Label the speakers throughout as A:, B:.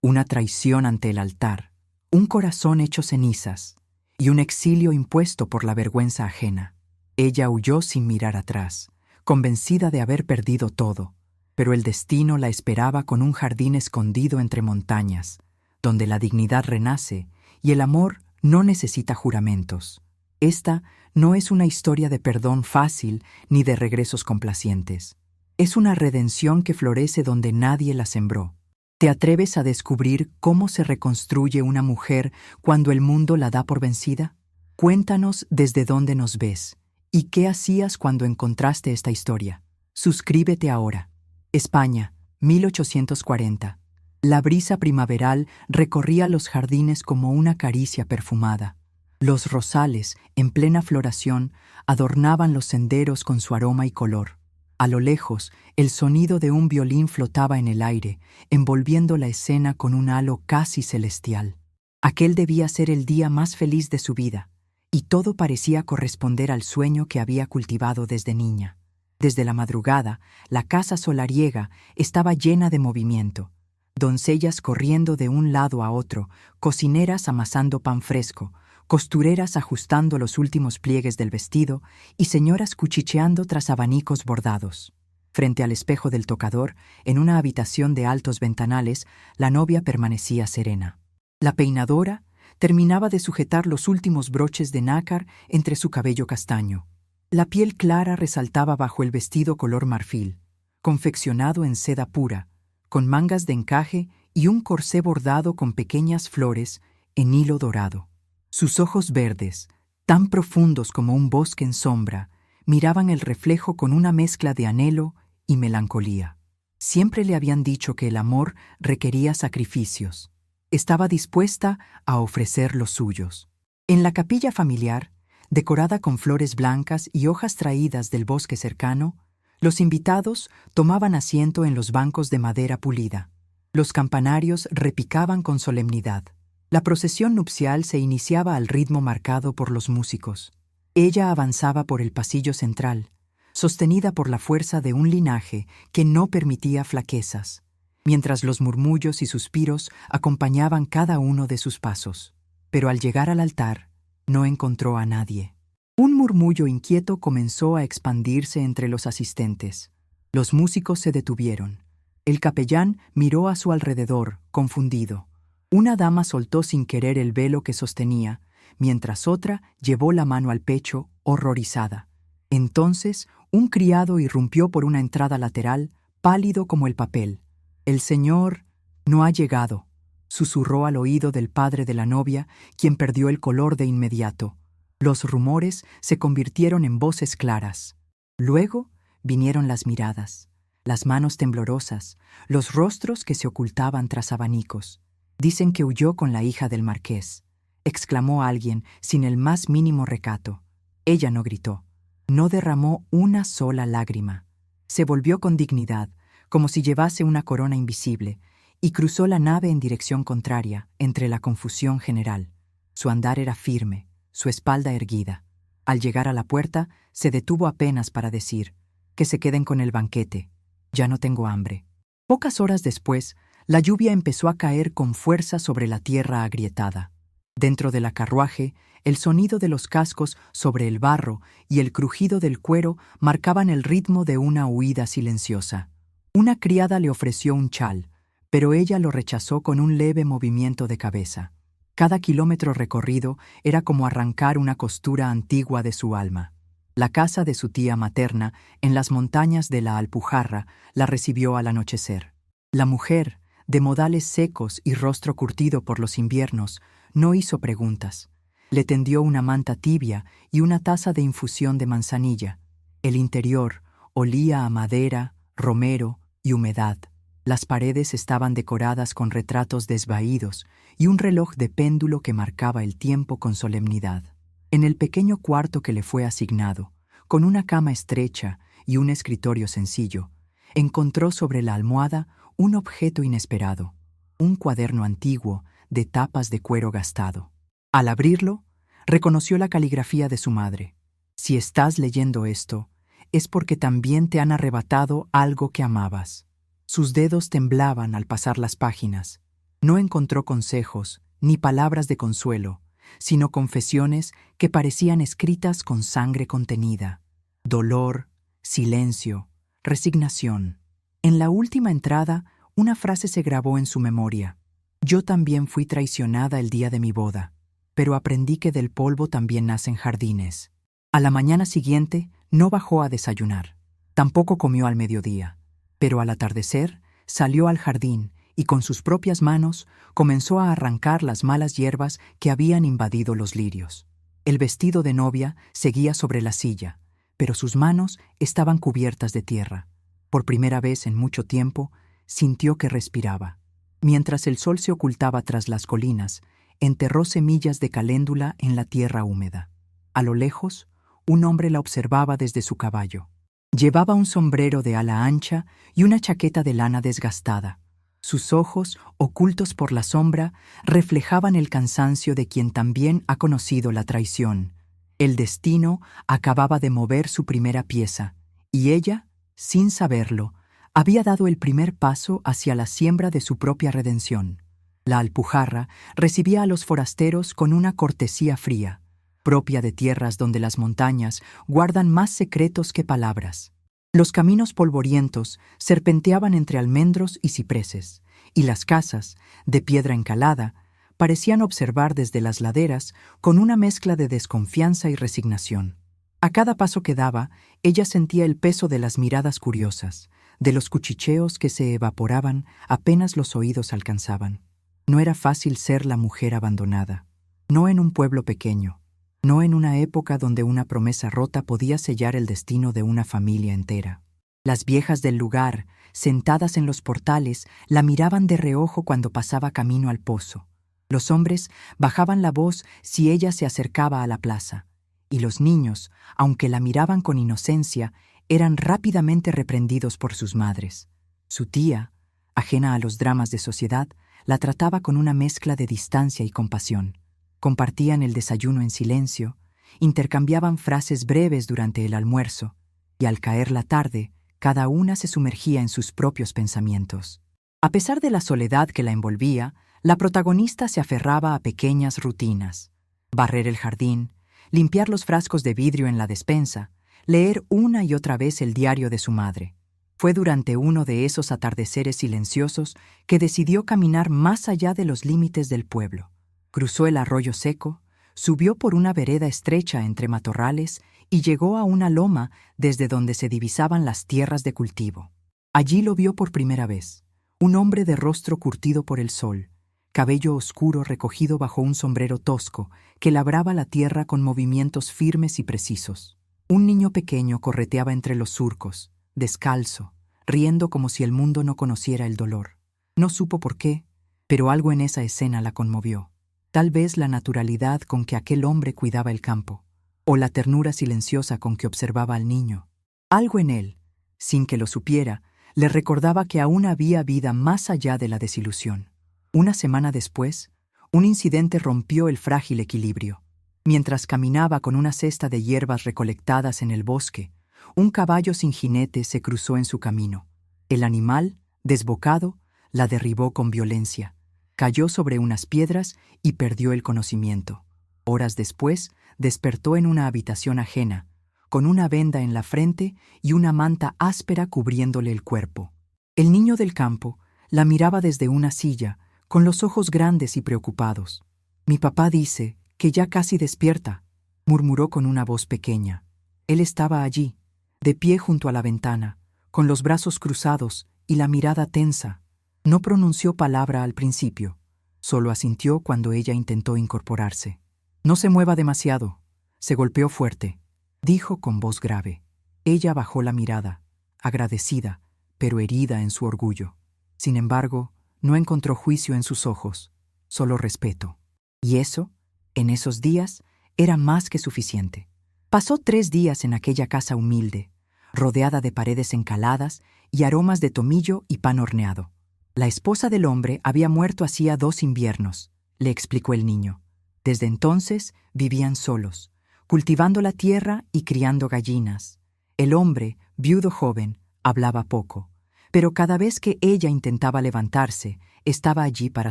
A: una traición ante el altar, un corazón hecho cenizas y un exilio impuesto por la vergüenza ajena. Ella huyó sin mirar atrás, convencida de haber perdido todo, pero el destino la esperaba con un jardín escondido entre montañas, donde la dignidad renace y el amor no necesita juramentos. Esta no es una historia de perdón fácil ni de regresos complacientes. Es una redención que florece donde nadie la sembró. ¿Te atreves a descubrir cómo se reconstruye una mujer cuando el mundo la da por vencida? Cuéntanos desde dónde nos ves y qué hacías cuando encontraste esta historia. Suscríbete ahora. España, 1840. La brisa primaveral recorría los jardines como una caricia perfumada. Los rosales, en plena floración, adornaban los senderos con su aroma y color. A lo lejos, el sonido de un violín flotaba en el aire, envolviendo la escena con un halo casi celestial. Aquel debía ser el día más feliz de su vida, y todo parecía corresponder al sueño que había cultivado desde niña. Desde la madrugada, la casa solariega estaba llena de movimiento. Doncellas corriendo de un lado a otro, cocineras amasando pan fresco, costureras ajustando los últimos pliegues del vestido y señoras cuchicheando tras abanicos bordados. Frente al espejo del tocador, en una habitación de altos ventanales, la novia permanecía serena. La peinadora terminaba de sujetar los últimos broches de nácar entre su cabello castaño. La piel clara resaltaba bajo el vestido color marfil, confeccionado en seda pura, con mangas de encaje y un corsé bordado con pequeñas flores en hilo dorado. Sus ojos verdes, tan profundos como un bosque en sombra, miraban el reflejo con una mezcla de anhelo y melancolía. Siempre le habían dicho que el amor requería sacrificios. Estaba dispuesta a ofrecer los suyos. En la capilla familiar, decorada con flores blancas y hojas traídas del bosque cercano, los invitados tomaban asiento en los bancos de madera pulida. Los campanarios repicaban con solemnidad. La procesión nupcial se iniciaba al ritmo marcado por los músicos. Ella avanzaba por el pasillo central, sostenida por la fuerza de un linaje que no permitía flaquezas, mientras los murmullos y suspiros acompañaban cada uno de sus pasos. Pero al llegar al altar, no encontró a nadie. Un murmullo inquieto comenzó a expandirse entre los asistentes. Los músicos se detuvieron. El capellán miró a su alrededor, confundido. Una dama soltó sin querer el velo que sostenía, mientras otra llevó la mano al pecho, horrorizada. Entonces, un criado irrumpió por una entrada lateral, pálido como el papel. «El señor no ha llegado», susurró al oído del padre de la novia, quien perdió el color de inmediato. Los rumores se convirtieron en voces claras. Luego vinieron las miradas, las manos temblorosas, los rostros que se ocultaban tras abanicos. «Dicen que huyó con la hija del marqués», exclamó alguien sin el más mínimo recato. Ella no gritó, no derramó una sola lágrima. Se volvió con dignidad, como si llevase una corona invisible, y cruzó la nave en dirección contraria, entre la confusión general. Su andar era firme, su espalda erguida. Al llegar a la puerta, se detuvo apenas para decir, «Que se queden con el banquete, ya no tengo hambre». Pocas horas después, la lluvia empezó a caer con fuerza sobre la tierra agrietada. Dentro del carruaje, el sonido de los cascos sobre el barro y el crujido del cuero marcaban el ritmo de una huida silenciosa. Una criada le ofreció un chal, pero ella lo rechazó con un leve movimiento de cabeza. Cada kilómetro recorrido era como arrancar una costura antigua de su alma. La casa de su tía materna, en las montañas de la Alpujarra, la recibió al anochecer. La mujer, de modales secos y rostro curtido por los inviernos, no hizo preguntas. Le tendió una manta tibia y una taza de infusión de manzanilla. El interior olía a madera, romero y humedad. Las paredes estaban decoradas con retratos desvaídos y un reloj de péndulo que marcaba el tiempo con solemnidad. En el pequeño cuarto que le fue asignado, con una cama estrecha y un escritorio sencillo, encontró sobre la almohada un objeto inesperado, un cuaderno antiguo de tapas de cuero gastado. Al abrirlo, reconoció la caligrafía de su madre. «Si estás leyendo esto, es porque también te han arrebatado algo que amabas». Sus dedos temblaban al pasar las páginas. No encontró consejos ni palabras de consuelo, sino confesiones que parecían escritas con sangre contenida. Dolor, silencio, resignación. En la última entrada, una frase se grabó en su memoria. Yo también fui traicionada el día de mi boda, pero aprendí que del polvo también nacen jardines. A la mañana siguiente no bajó a desayunar. Tampoco comió al mediodía, pero al atardecer salió al jardín y con sus propias manos comenzó a arrancar las malas hierbas que habían invadido los lirios. El vestido de novia seguía sobre la silla, pero sus manos estaban cubiertas de tierra. Por primera vez en mucho tiempo, sintió que respiraba. Mientras el sol se ocultaba tras las colinas, enterró semillas de caléndula en la tierra húmeda. A lo lejos, un hombre la observaba desde su caballo. Llevaba un sombrero de ala ancha y una chaqueta de lana desgastada. Sus ojos, ocultos por la sombra, reflejaban el cansancio de quien también ha conocido la traición. El destino acababa de mover su primera pieza, y ella, sin saberlo, había dado el primer paso hacia la siembra de su propia redención. La Alpujarra recibía a los forasteros con una cortesía fría, propia de tierras donde las montañas guardan más secretos que palabras. Los caminos polvorientos serpenteaban entre almendros y cipreses, y las casas, de piedra encalada, parecían observar desde las laderas con una mezcla de desconfianza y resignación. A cada paso que daba, ella sentía el peso de las miradas curiosas, de los cuchicheos que se evaporaban apenas los oídos alcanzaban. No era fácil ser la mujer abandonada, no en un pueblo pequeño, no en una época donde una promesa rota podía sellar el destino de una familia entera. Las viejas del lugar, sentadas en los portales, la miraban de reojo cuando pasaba camino al pozo. Los hombres bajaban la voz si ella se acercaba a la plaza, y los niños, aunque la miraban con inocencia, eran rápidamente reprendidos por sus madres. Su tía, ajena a los dramas de sociedad, la trataba con una mezcla de distancia y compasión. Compartían el desayuno en silencio, intercambiaban frases breves durante el almuerzo, y al caer la tarde, cada una se sumergía en sus propios pensamientos. A pesar de la soledad que la envolvía, la protagonista se aferraba a pequeñas rutinas: barrer el jardín, limpiar los frascos de vidrio en la despensa, leer una y otra vez el diario de su madre. Fue durante uno de esos atardeceres silenciosos que decidió caminar más allá de los límites del pueblo. Cruzó el arroyo seco, subió por una vereda estrecha entre matorrales y llegó a una loma desde donde se divisaban las tierras de cultivo. Allí lo vio por primera vez, un hombre de rostro curtido por el sol, cabello oscuro recogido bajo un sombrero tosco que labraba la tierra con movimientos firmes y precisos. Un niño pequeño correteaba entre los surcos, descalzo, riendo como si el mundo no conociera el dolor. No supo por qué, pero algo en esa escena la conmovió. Tal vez la naturalidad con que aquel hombre cuidaba el campo, o la ternura silenciosa con que observaba al niño. Algo en él, sin que lo supiera, le recordaba que aún había vida más allá de la desilusión. Una semana después, un incidente rompió el frágil equilibrio. Mientras caminaba con una cesta de hierbas recolectadas en el bosque, un caballo sin jinete se cruzó en su camino. El animal, desbocado, la derribó con violencia. Cayó sobre unas piedras y perdió el conocimiento. Horas después, despertó en una habitación ajena, con una venda en la frente y una manta áspera cubriéndole el cuerpo. El niño del campo la miraba desde una silla, con los ojos grandes y preocupados. «Mi papá dice que ya casi despierta», murmuró con una voz pequeña. Él estaba allí, de pie junto a la ventana, con los brazos cruzados y la mirada tensa. No pronunció palabra al principio, solo asintió cuando ella intentó incorporarse. «No se mueva demasiado». Se golpeó fuerte, dijo con voz grave. Ella bajó la mirada, agradecida, pero herida en su orgullo. Sin embargo, no encontró juicio en sus ojos, solo respeto. Y eso, en esos días, era más que suficiente. Pasó 3 días en aquella casa humilde, rodeada de paredes encaladas y aromas de tomillo y pan horneado. La esposa del hombre había muerto hacía 2 inviernos, le explicó el niño. Desde entonces vivían solos, cultivando la tierra y criando gallinas. El hombre, viudo joven, hablaba poco, pero cada vez que ella intentaba levantarse, estaba allí para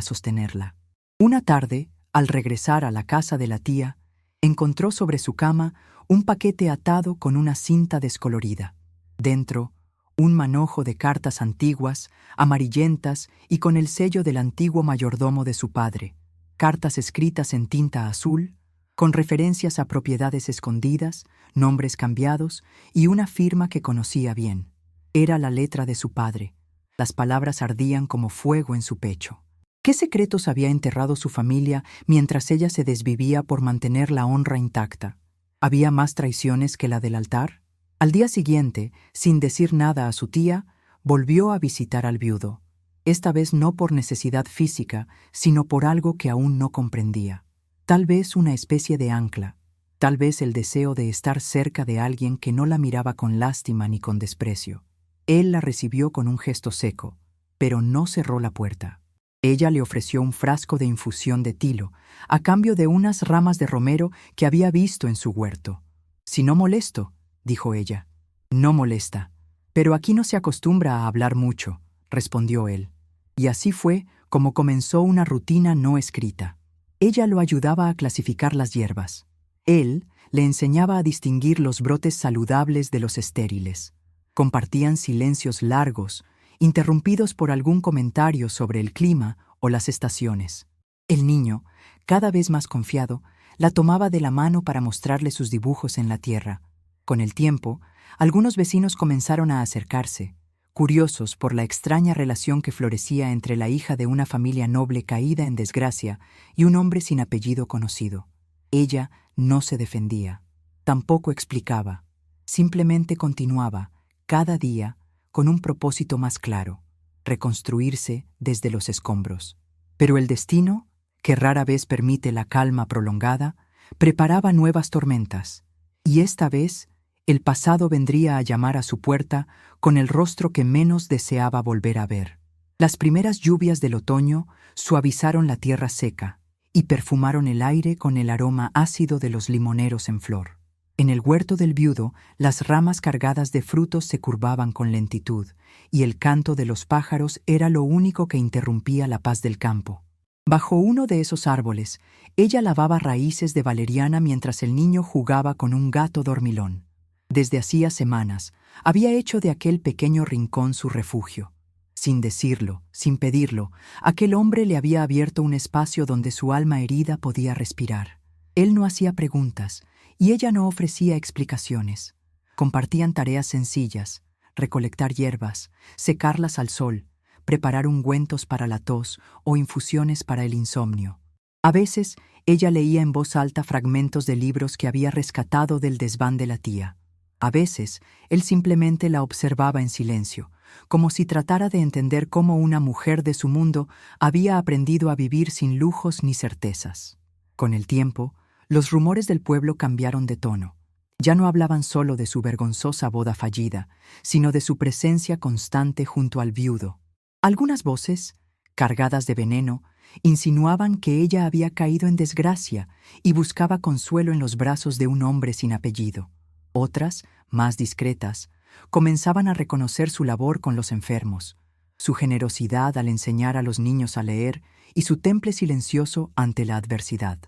A: sostenerla. Una tarde, al regresar a la casa de la tía, encontró sobre su cama un paquete atado con una cinta descolorida. Dentro, un manojo de cartas antiguas, amarillentas y con el sello del antiguo mayordomo de su padre. Cartas escritas en tinta azul, con referencias a propiedades escondidas, nombres cambiados y una firma que conocía bien. Era la letra de su padre. Las palabras ardían como fuego en su pecho. ¿Qué secretos había enterrado su familia mientras ella se desvivía por mantener la honra intacta? ¿Había más traiciones que la del altar? Al día siguiente, sin decir nada a su tía, volvió a visitar al viudo. Esta vez no por necesidad física, sino por algo que aún no comprendía. Tal vez una especie de ancla, tal vez el deseo de estar cerca de alguien que no la miraba con lástima ni con desprecio. Él la recibió con un gesto seco, pero no cerró la puerta. Ella le ofreció un frasco de infusión de tilo, a cambio de unas ramas de romero que había visto en su huerto. «Si no molesto», dijo ella. «No molesta. Pero aquí no se acostumbra a hablar mucho», respondió él. Y así fue como comenzó una rutina no escrita. Ella lo ayudaba a clasificar las hierbas. Él le enseñaba a distinguir los brotes saludables de los estériles. Compartían silencios largos, interrumpidos por algún comentario sobre el clima o las estaciones. El niño, cada vez más confiado, la tomaba de la mano para mostrarle sus dibujos en la tierra. Con el tiempo, algunos vecinos comenzaron a acercarse, curiosos por la extraña relación que florecía entre la hija de una familia noble caída en desgracia y un hombre sin apellido conocido. Ella no se defendía, tampoco explicaba, simplemente continuaba, cada día, con un propósito más claro: reconstruirse desde los escombros. Pero el destino, que rara vez permite la calma prolongada, preparaba nuevas tormentas, y esta vez el pasado vendría a llamar a su puerta con el rostro que menos deseaba volver a ver. Las primeras lluvias del otoño suavizaron la tierra seca y perfumaron el aire con el aroma ácido de los limoneros en flor. En el huerto del viudo, las ramas cargadas de frutos se curvaban con lentitud, y el canto de los pájaros era lo único que interrumpía la paz del campo. Bajo uno de esos árboles, ella lavaba raíces de valeriana mientras el niño jugaba con un gato dormilón. Desde hacía semanas, había hecho de aquel pequeño rincón su refugio. Sin decirlo, sin pedirlo, aquel hombre le había abierto un espacio donde su alma herida podía respirar. Él no hacía preguntas, y ella no ofrecía explicaciones. Compartían tareas sencillas: recolectar hierbas, secarlas al sol, preparar ungüentos para la tos o infusiones para el insomnio. A veces, ella leía en voz alta fragmentos de libros que había rescatado del desván de la tía. A veces, él simplemente la observaba en silencio, como si tratara de entender cómo una mujer de su mundo había aprendido a vivir sin lujos ni certezas. Con el tiempo, los rumores del pueblo cambiaron de tono. Ya no hablaban solo de su vergonzosa boda fallida, sino de su presencia constante junto al viudo. Algunas voces, cargadas de veneno, insinuaban que ella había caído en desgracia y buscaba consuelo en los brazos de un hombre sin apellido. Otras, más discretas, comenzaban a reconocer su labor con los enfermos, su generosidad al enseñar a los niños a leer y su temple silencioso ante la adversidad.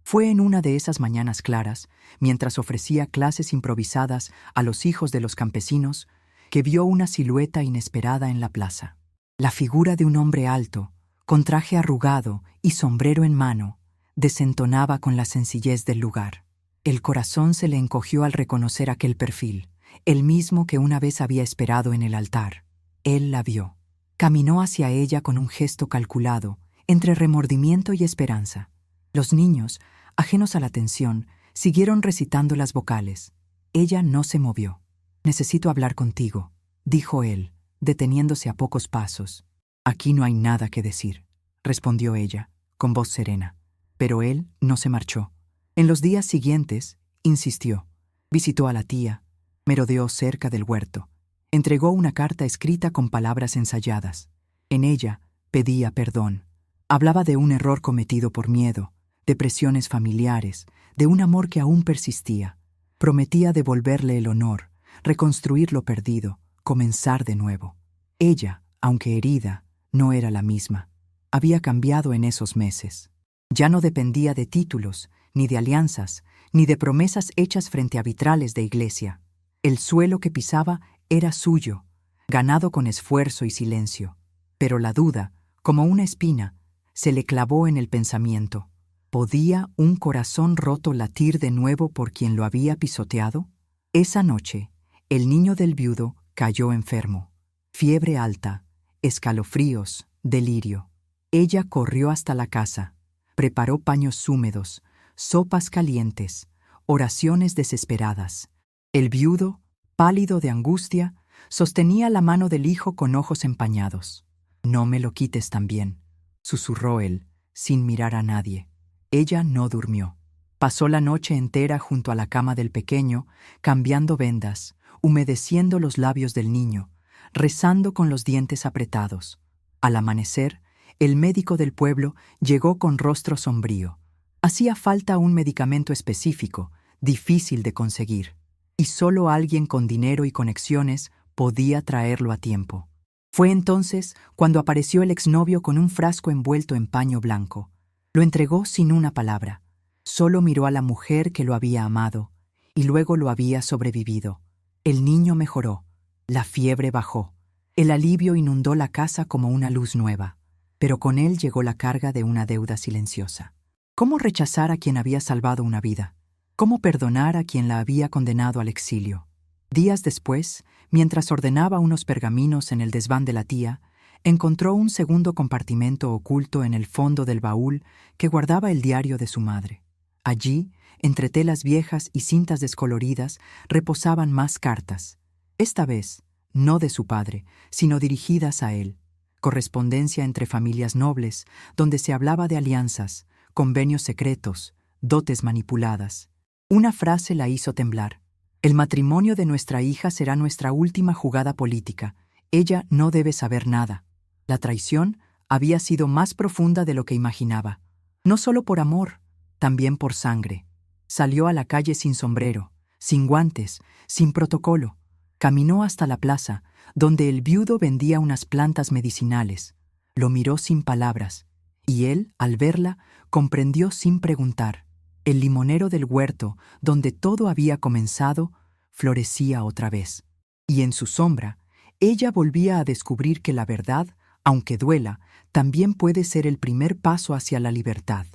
A: Fue en una de esas mañanas claras, mientras ofrecía clases improvisadas a los hijos de los campesinos, que vio una silueta inesperada en la plaza. La figura de un hombre alto, con traje arrugado y sombrero en mano, desentonaba con la sencillez del lugar. El corazón se le encogió al reconocer aquel perfil, el mismo que una vez había esperado en el altar. Él la vio. Caminó hacia ella con un gesto calculado, entre remordimiento y esperanza. Los niños, ajenos a la atención, siguieron recitando las vocales. Ella no se movió. «Necesito hablar contigo», dijo él, deteniéndose a pocos pasos. «Aquí no hay nada que decir», respondió ella, con voz serena. Pero él no se marchó. En los días siguientes, insistió. Visitó a la tía, merodeó cerca del huerto. Entregó una carta escrita con palabras ensayadas. En ella pedía perdón. Hablaba de un error cometido por miedo, de presiones familiares, de un amor que aún persistía. Prometía devolverle el honor, reconstruir lo perdido, comenzar de nuevo. Ella, aunque herida, no era la misma. había cambiado en esos meses. Ya no dependía de títulos, ni de alianzas, ni de promesas hechas frente a vitrales de iglesia. El suelo que pisaba era suyo, ganado con esfuerzo y silencio. Pero la duda, como una espina, se le clavó en el pensamiento. ¿Podía un corazón roto latir de nuevo por quien lo había pisoteado? Esa noche, el niño del viudo cayó enfermo. Fiebre alta, escalofríos, delirio. Ella corrió hasta la casa, preparó paños húmedos, sopas calientes, oraciones desesperadas. El viudo, pálido de angustia, sostenía la mano del hijo con ojos empañados. «No me lo quites también», susurró él, sin mirar a nadie. Ella no durmió. Pasó la noche entera junto a la cama del pequeño, cambiando vendas, humedeciendo los labios del niño, rezando con los dientes apretados. Al amanecer, el médico del pueblo llegó con rostro sombrío. Hacía falta un medicamento específico, difícil de conseguir, y solo alguien con dinero y conexiones podía traerlo a tiempo. Fue entonces cuando apareció el exnovio con un frasco envuelto en paño blanco. Lo entregó sin una palabra. Solo miró a la mujer que lo había amado, y luego lo había sobrevivido. El niño mejoró, la fiebre bajó, el alivio inundó la casa como una luz nueva, pero con él llegó la carga de una deuda silenciosa. ¿Cómo rechazar a quien había salvado una vida? ¿Cómo perdonar a quien la había condenado al exilio? Días después, mientras ordenaba unos pergaminos en el desván de la tía, encontró un segundo compartimento oculto en el fondo del baúl que guardaba el diario de su madre. Allí, entre telas viejas y cintas descoloridas, reposaban más cartas. Esta vez, no de su padre, sino dirigidas a él. Correspondencia entre familias nobles, donde se hablaba de alianzas, convenios secretos, dotes manipuladas. Una frase la hizo temblar. «El matrimonio de nuestra hija será nuestra última jugada política. Ella no debe saber nada». La traición había sido más profunda de lo que imaginaba. No solo por amor, también por sangre. Salió a la calle sin sombrero, sin guantes, sin protocolo. Caminó hasta la plaza, donde el viudo vendía unas plantas medicinales. Lo miró sin palabras, y él, al verla, comprendió sin preguntar. El limonero del huerto, donde todo había comenzado, florecía otra vez. Y en su sombra, ella volvía a descubrir que la verdad, aunque duela, también puede ser el primer paso hacia la libertad.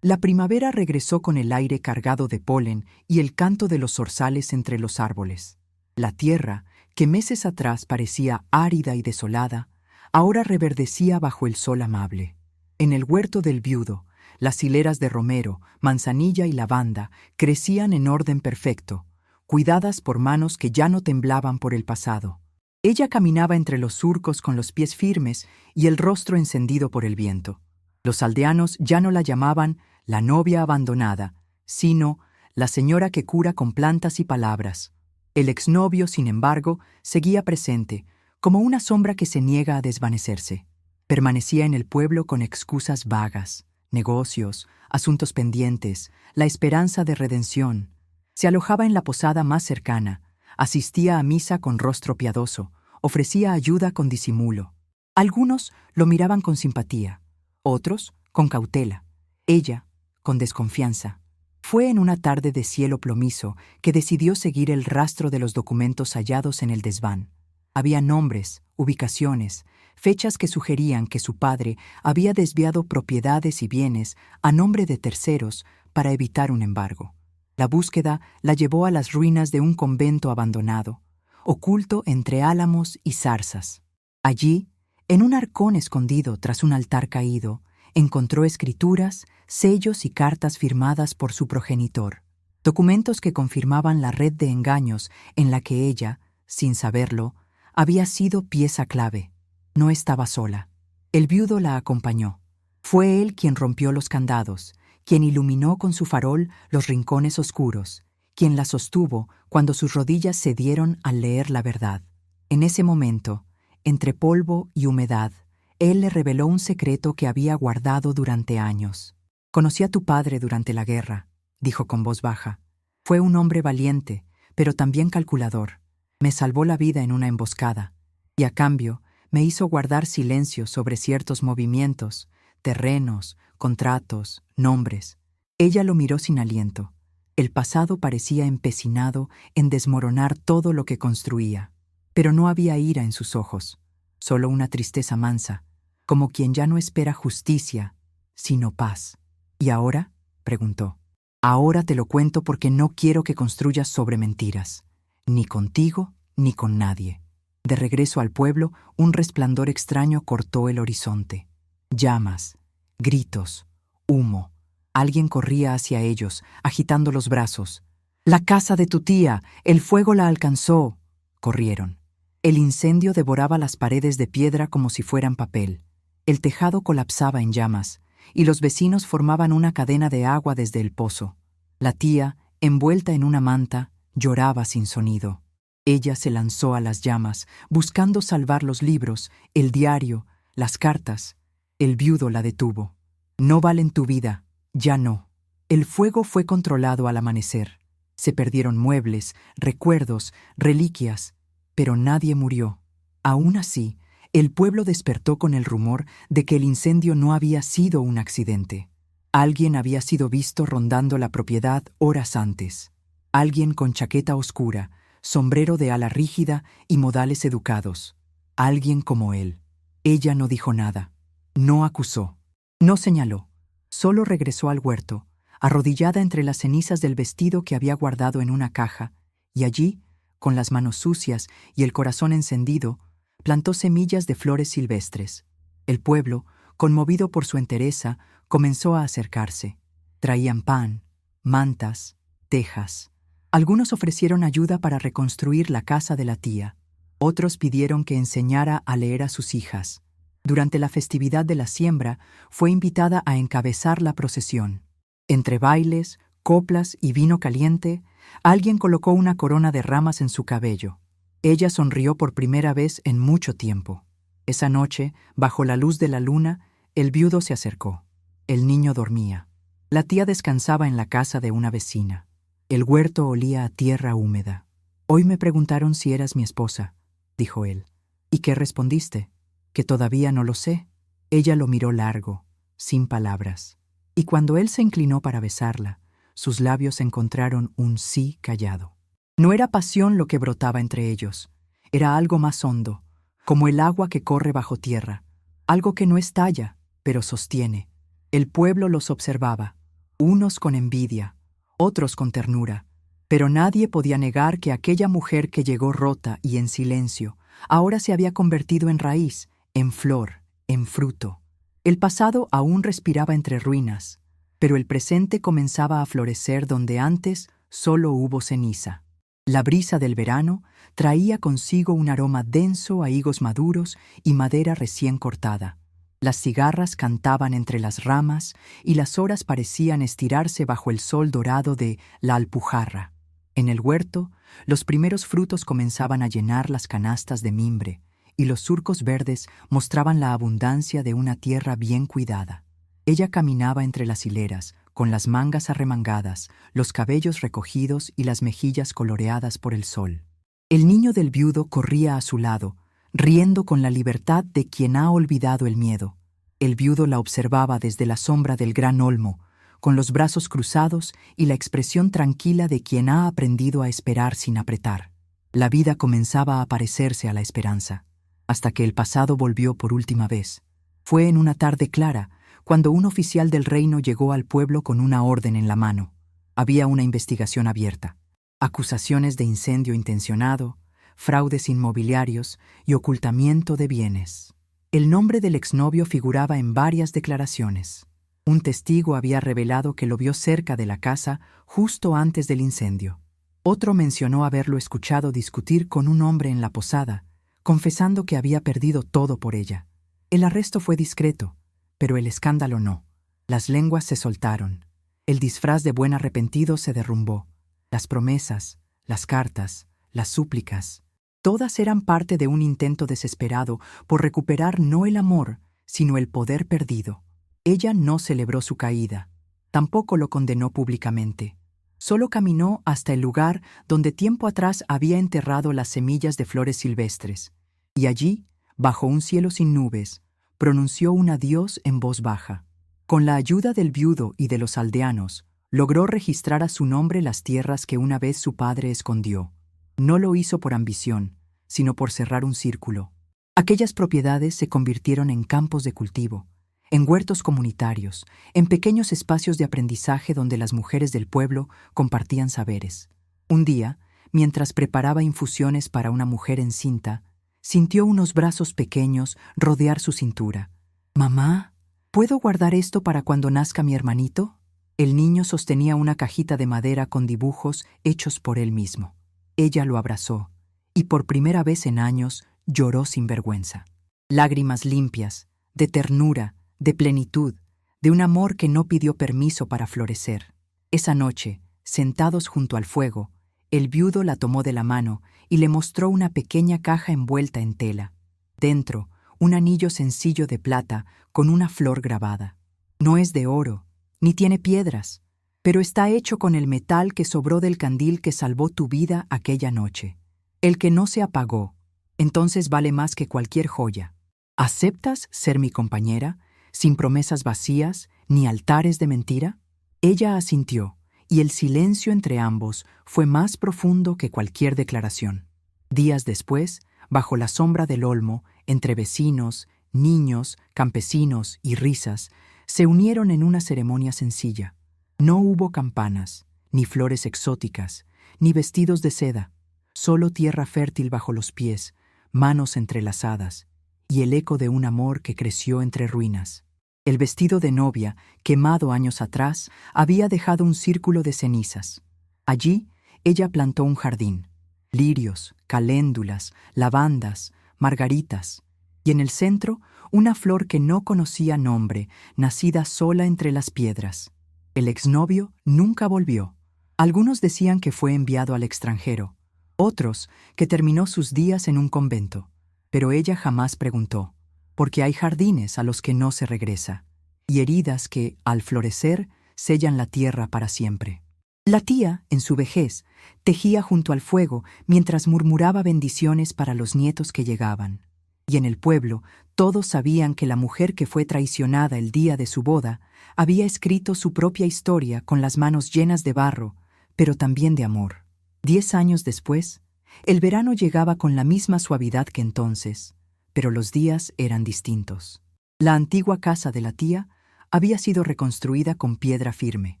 A: La primavera regresó con el aire cargado de polen y el canto de los zorzales entre los árboles. La tierra, que meses atrás parecía árida y desolada, ahora reverdecía bajo el sol amable. En el huerto del viudo, las hileras de romero, manzanilla y lavanda crecían en orden perfecto, cuidadas por manos que ya no temblaban por el pasado. Ella caminaba entre los surcos con los pies firmes y el rostro encendido por el viento. Los aldeanos ya no la llamaban la novia abandonada, sino la señora que cura con plantas y palabras. El exnovio, sin embargo, seguía presente, como una sombra que se niega a desvanecerse. Permanecía en el pueblo con excusas vagas, negocios, asuntos pendientes, la esperanza de redención. Se alojaba en la posada más cercana, asistía a misa con rostro piadoso, ofrecía ayuda con disimulo. Algunos lo miraban con simpatía, otros con cautela, ella con desconfianza. Fue en una tarde de cielo plomizo que decidió seguir el rastro de los documentos hallados en el desván. Había nombres, ubicaciones, fechas que sugerían que su padre había desviado propiedades y bienes a nombre de terceros para evitar un embargo. La búsqueda la llevó a las ruinas de un convento abandonado, oculto entre álamos y zarzas. Allí, en un arcón escondido tras un altar caído, encontró escrituras, sellos y cartas firmadas por su progenitor, documentos que confirmaban la red de engaños en la que ella, sin saberlo, había sido pieza clave. No estaba sola. El viudo la acompañó. Fue él quien rompió los candados, quien iluminó con su farol los rincones oscuros, quien la sostuvo cuando sus rodillas cedieron al leer la verdad. En ese momento, entre polvo y humedad, él le reveló un secreto que había guardado durante años. «Conocí a tu padre durante la guerra», dijo con voz baja. «Fue un hombre valiente, pero también calculador. Me salvó la vida en una emboscada, y a cambio me hizo guardar silencio sobre ciertos movimientos, terrenos, contratos, nombres. Ella lo miró sin aliento. El pasado parecía empecinado en desmoronar todo lo que construía. Pero no había ira en sus ojos, solo una tristeza mansa, como quien ya no espera justicia, sino paz. ¿Y ahora?, preguntó. Ahora te lo cuento porque no quiero que construyas sobre mentiras, ni contigo ni con nadie. De regreso al pueblo, un resplandor extraño cortó el horizonte. Llamas, gritos, humo. Alguien corría hacia ellos, agitando los brazos. «¡La casa de tu tía! ¡El fuego la alcanzó!», corrieron. El incendio devoraba las paredes de piedra como si fueran papel. El tejado colapsaba en llamas, y los vecinos formaban una cadena de agua desde el pozo. La tía, envuelta en una manta, lloraba sin sonido. Ella se lanzó a las llamas, buscando salvar los libros, el diario, las cartas. El viudo la detuvo. «No valen tu vida, ya no». El fuego fue controlado al amanecer. Se perdieron muebles, recuerdos, reliquias, pero nadie murió. Aún así, el pueblo despertó con el rumor de que el incendio no había sido un accidente. Alguien había sido visto rondando la propiedad horas antes. Alguien con chaqueta oscura, sombrero de ala rígida y modales educados. Alguien como él. Ella no dijo nada. No acusó. No señaló. Solo regresó al huerto, arrodillada entre las cenizas del vestido que había guardado en una caja, y allí, con las manos sucias y el corazón encendido, plantó semillas de flores silvestres. El pueblo, conmovido por su entereza, comenzó a acercarse. Traían pan, mantas, tejas. Algunos ofrecieron ayuda para reconstruir la casa de la tía. Otros pidieron que enseñara a leer a sus hijas. Durante la festividad de la siembra, fue invitada a encabezar la procesión. Entre bailes, coplas y vino caliente, alguien colocó una corona de ramas en su cabello. Ella sonrió por primera vez en mucho tiempo. Esa noche, bajo la luz de la luna, el viudo se acercó. El niño dormía. La tía descansaba en la casa de una vecina. El huerto olía a tierra húmeda. «Hoy me preguntaron si eras mi esposa», dijo él. «¿Y qué respondiste?». «Que todavía no lo sé». Ella lo miró largo, sin palabras. Y cuando él se inclinó para besarla, sus labios encontraron un sí callado. No era pasión lo que brotaba entre ellos. Era algo más hondo, como el agua que corre bajo tierra. Algo que no estalla, pero sostiene. El pueblo los observaba, unos con envidia, otros con ternura. Pero nadie podía negar que aquella mujer que llegó rota y en silencio, ahora se había convertido en raíz, en flor, en fruto. El pasado aún respiraba entre ruinas, pero el presente comenzaba a florecer donde antes solo hubo ceniza. La brisa del verano traía consigo un aroma denso a higos maduros y madera recién cortada. Las cigarras cantaban entre las ramas y las horas parecían estirarse bajo el sol dorado de la Alpujarra. En el huerto, los primeros frutos comenzaban a llenar las canastas de mimbre, y los surcos verdes mostraban la abundancia de una tierra bien cuidada. Ella caminaba entre las hileras, con las mangas arremangadas, los cabellos recogidos y las mejillas coloreadas por el sol. El niño del viudo corría a su lado, riendo con la libertad de quien ha olvidado el miedo. El viudo la observaba desde la sombra del gran olmo, con los brazos cruzados y la expresión tranquila de quien ha aprendido a esperar sin apretar. La vida comenzaba a parecerse a la esperanza, hasta que el pasado volvió por última vez. Fue en una tarde clara, cuando un oficial del reino llegó al pueblo con una orden en la mano. Había una investigación abierta. Acusaciones de incendio intencionado, fraudes inmobiliarios y ocultamiento de bienes. El nombre del exnovio figuraba en varias declaraciones. Un testigo había revelado que lo vio cerca de la casa justo antes del incendio. Otro mencionó haberlo escuchado discutir con un hombre en la posada, confesando que había perdido todo por ella. El arresto fue discreto, pero el escándalo no. Las lenguas se soltaron. El disfraz de buen arrepentido se derrumbó. Las promesas, las cartas, las súplicas, todas eran parte de un intento desesperado por recuperar no el amor, sino el poder perdido. Ella no celebró su caída, tampoco lo condenó públicamente. Solo caminó hasta el lugar donde tiempo atrás había enterrado las semillas de flores silvestres, y allí, bajo un cielo sin nubes, pronunció un adiós en voz baja. Con la ayuda del viudo y de los aldeanos, logró registrar a su nombre las tierras que una vez su padre escondió. No lo hizo por ambición, sino por cerrar un círculo. Aquellas propiedades se convirtieron en campos de cultivo, en huertos comunitarios, en pequeños espacios de aprendizaje donde las mujeres del pueblo compartían saberes. Un día, mientras preparaba infusiones para una mujer encinta, sintió unos brazos pequeños rodear su cintura. «Mamá, ¿puedo guardar esto para cuando nazca mi hermanito?» El niño sostenía una cajita de madera con dibujos hechos por él mismo. Ella lo abrazó, y por primera vez en años lloró sin vergüenza. Lágrimas limpias, de ternura, de plenitud, de un amor que no pidió permiso para florecer. Esa noche, sentados junto al fuego, el viudo la tomó de la mano y le mostró una pequeña caja envuelta en tela. Dentro, un anillo sencillo de plata con una flor grabada. No es de oro, ni tiene piedras, pero está hecho con el metal que sobró del candil que salvó tu vida aquella noche. El que no se apagó, entonces vale más que cualquier joya. ¿Aceptas ser mi compañera, sin promesas vacías ni altares de mentira? Ella asintió, y el silencio entre ambos fue más profundo que cualquier declaración. Días después, bajo la sombra del olmo, entre vecinos, niños, campesinos y risas, se unieron en una ceremonia sencilla. No hubo campanas, ni flores exóticas, ni vestidos de seda, solo tierra fértil bajo los pies, manos entrelazadas, y el eco de un amor que creció entre ruinas. El vestido de novia, quemado años atrás, había dejado un círculo de cenizas. Allí, ella plantó un jardín, lirios, caléndulas, lavandas, margaritas, y en el centro, una flor que no conocía nombre, nacida sola entre las piedras. El exnovio nunca volvió. Algunos decían que fue enviado al extranjero, otros que terminó sus días en un convento, pero ella jamás preguntó, porque hay jardines a los que no se regresa, y heridas que, al florecer, sellan la tierra para siempre. La tía, en su vejez, tejía junto al fuego mientras murmuraba bendiciones para los nietos que llegaban. Y en el pueblo, todos sabían que la mujer que fue traicionada el día de su boda había escrito su propia historia con las manos llenas de barro, pero también de amor. 10 años después, el verano llegaba con la misma suavidad que entonces, pero los días eran distintos. La antigua casa de la tía había sido reconstruida con piedra firme,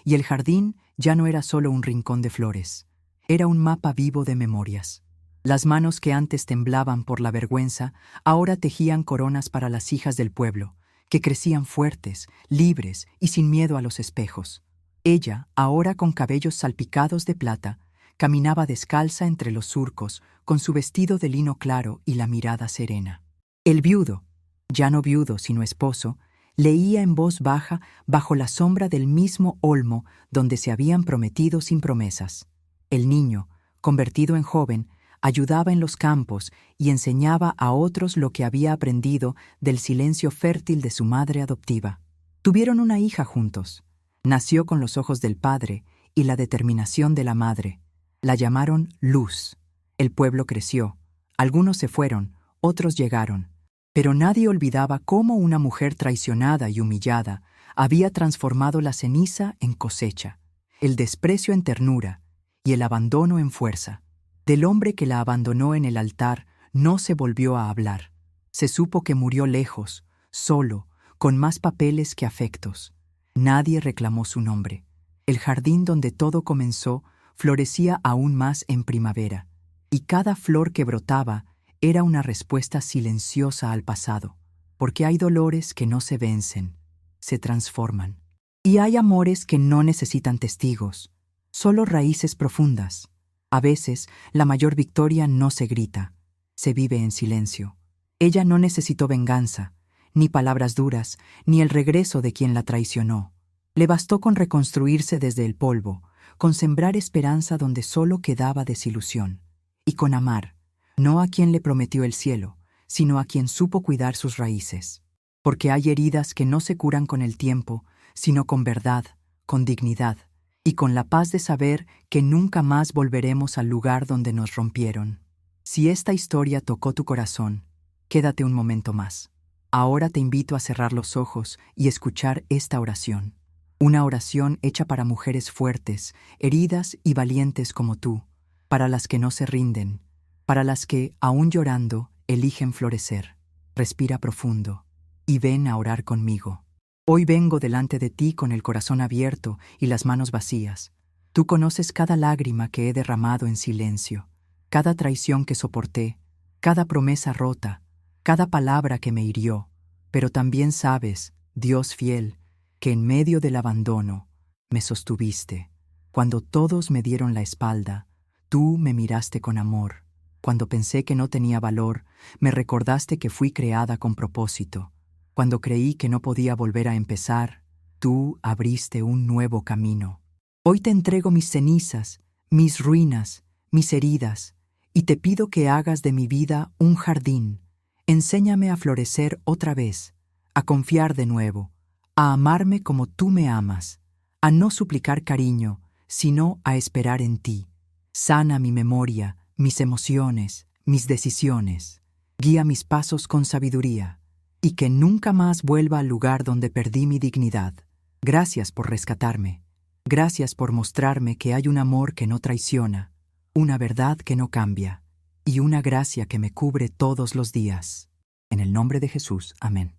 A: y el jardín ya no era solo un rincón de flores, era un mapa vivo de memorias. Las manos que antes temblaban por la vergüenza ahora tejían coronas para las hijas del pueblo, que crecían fuertes, libres y sin miedo a los espejos. Ella, ahora con cabellos salpicados de plata, caminaba descalza entre los surcos, con su vestido de lino claro y la mirada serena. El viudo, ya no viudo sino esposo, leía en voz baja bajo la sombra del mismo olmo donde se habían prometido sin promesas. El niño, convertido en joven, ayudaba en los campos y enseñaba a otros lo que había aprendido del silencio fértil de su madre adoptiva. Tuvieron una hija juntos. Nació con los ojos del padre y la determinación de la madre. La llamaron Luz. El pueblo creció. Algunos se fueron, otros llegaron. Pero nadie olvidaba cómo una mujer traicionada y humillada había transformado la ceniza en cosecha, el desprecio en ternura y el abandono en fuerza. Del hombre que la abandonó en el altar no se volvió a hablar. Se supo que murió lejos, solo, con más papeles que afectos. Nadie reclamó su nombre. El jardín donde todo comenzó florecía aún más en primavera, y cada flor que brotaba era una respuesta silenciosa al pasado, porque hay dolores que no se vencen, se transforman. Y hay amores que no necesitan testigos, solo raíces profundas. A veces, la mayor victoria no se grita, se vive en silencio. Ella no necesitó venganza, ni palabras duras, ni el regreso de quien la traicionó. Le bastó con reconstruirse desde el polvo, con sembrar esperanza donde solo quedaba desilusión, y con amar, no a quien le prometió el cielo, sino a quien supo cuidar sus raíces. Porque hay heridas que no se curan con el tiempo, sino con verdad, con dignidad, y con la paz de saber que nunca más volveremos al lugar donde nos rompieron. Si esta historia tocó tu corazón, quédate un momento más. Ahora te invito a cerrar los ojos y escuchar esta oración. Una oración hecha para mujeres fuertes, heridas y valientes como tú, para las que no se rinden, para las que, aún llorando, eligen florecer. Respira profundo y ven a orar conmigo. Hoy vengo delante de ti con el corazón abierto y las manos vacías. Tú conoces cada lágrima que he derramado en silencio, cada traición que soporté, cada promesa rota, cada palabra que me hirió, pero también sabes, Dios fiel, que en medio del abandono me sostuviste. Cuando todos me dieron la espalda, tú me miraste con amor. Cuando pensé que no tenía valor, me recordaste que fui creada con propósito. Cuando creí que no podía volver a empezar, tú abriste un nuevo camino. Hoy te entrego mis cenizas, mis ruinas, mis heridas, y te pido que hagas de mi vida un jardín. Enséñame a florecer otra vez, a confiar de nuevo, a amarme como tú me amas, a no suplicar cariño, sino a esperar en ti. Sana mi memoria, mis emociones, mis decisiones. Guía mis pasos con sabiduría, y que nunca más vuelva al lugar donde perdí mi dignidad. Gracias por rescatarme. Gracias por mostrarme que hay un amor que no traiciona, una verdad que no cambia, y una gracia que me cubre todos los días. En el nombre de Jesús, amén.